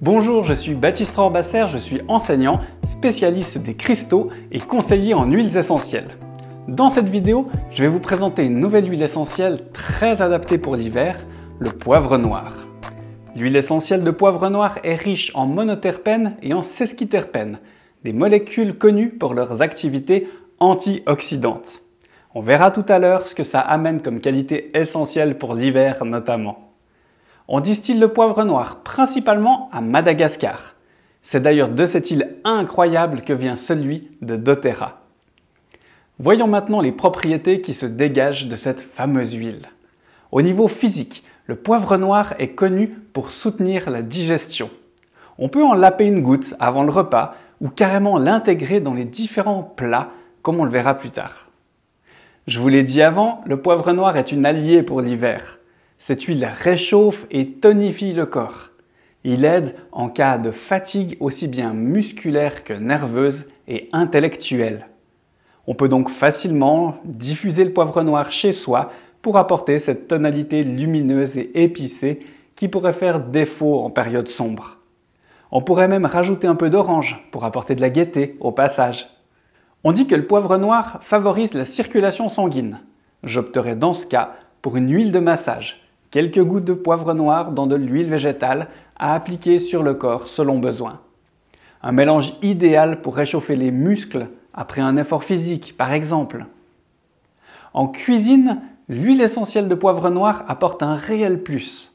Bonjour, je suis Baptiste Orbasser, je suis enseignant, spécialiste des cristaux et conseiller en huiles essentielles. Dans cette vidéo, je vais vous présenter une nouvelle huile essentielle très adaptée pour l'hiver, le poivre noir. L'huile essentielle de poivre noir est riche en monoterpènes et en sesquiterpènes, des molécules connues pour leurs activités antioxydantes. On verra tout à l'heure ce que ça amène comme qualité essentielle pour l'hiver notamment. On distille le poivre noir principalement à Madagascar. C'est d'ailleurs de cette île incroyable que vient celui de doTERRA. Voyons maintenant les propriétés qui se dégagent de cette fameuse huile. Au niveau physique, le poivre noir est connu pour soutenir la digestion. On peut en laper une goutte avant le repas ou carrément l'intégrer dans les différents plats, comme on le verra plus tard. Je vous l'ai dit avant, le poivre noir est une alliée pour l'hiver. Cette huile réchauffe et tonifie le corps. Il aide en cas de fatigue aussi bien musculaire que nerveuse et intellectuelle. On peut donc facilement diffuser le poivre noir chez soi pour apporter cette tonalité lumineuse et épicée qui pourrait faire défaut en période sombre. On pourrait même rajouter un peu d'orange pour apporter de la gaieté au passage. On dit que le poivre noir favorise la circulation sanguine. J'opterai dans ce cas pour une huile de massage. Quelques gouttes de poivre noir dans de l'huile végétale à appliquer sur le corps selon besoin. Un mélange idéal pour réchauffer les muscles après un effort physique par exemple. En cuisine, l'huile essentielle de poivre noir apporte un réel plus.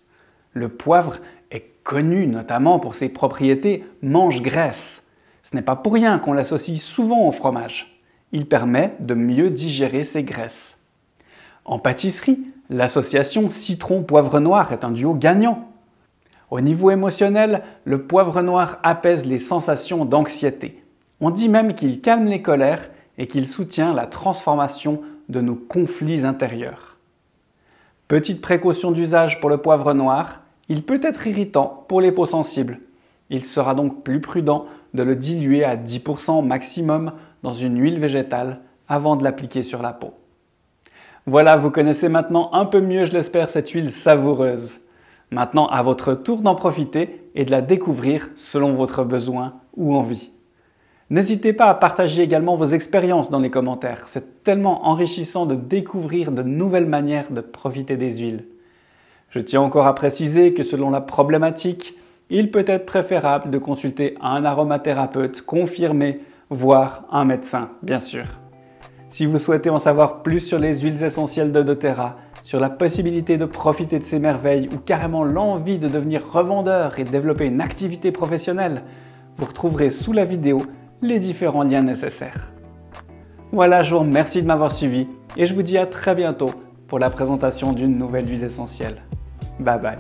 Le poivre est connu notamment pour ses propriétés mange-graisse. Ce n'est pas pour rien qu'on l'associe souvent au fromage. Il permet de mieux digérer ses graisses. En pâtisserie, l'association citron-poivre noir est un duo gagnant. Au niveau émotionnel, le poivre noir apaise les sensations d'anxiété. On dit même qu'il calme les colères et qu'il soutient la transformation de nos conflits intérieurs. Petite précaution d'usage pour le poivre noir, il peut être irritant pour les peaux sensibles. Il sera donc plus prudent de le diluer à 10% maximum dans une huile végétale avant de l'appliquer sur la peau. Voilà, vous connaissez maintenant un peu mieux, je l'espère, cette huile savoureuse. Maintenant, à votre tour d'en profiter et de la découvrir selon votre besoin ou envie. N'hésitez pas à partager également vos expériences dans les commentaires. C'est tellement enrichissant de découvrir de nouvelles manières de profiter des huiles. Je tiens encore à préciser que selon la problématique, il peut être préférable de consulter un aromathérapeute confirmé, voire un médecin, bien sûr. Si vous souhaitez en savoir plus sur les huiles essentielles de doTERRA, sur la possibilité de profiter de ces merveilles ou carrément l'envie de devenir revendeur et de développer une activité professionnelle, vous retrouverez sous la vidéo les différents liens nécessaires. Voilà, je vous remercie de m'avoir suivi et je vous dis à très bientôt pour la présentation d'une nouvelle huile essentielle. Bye bye.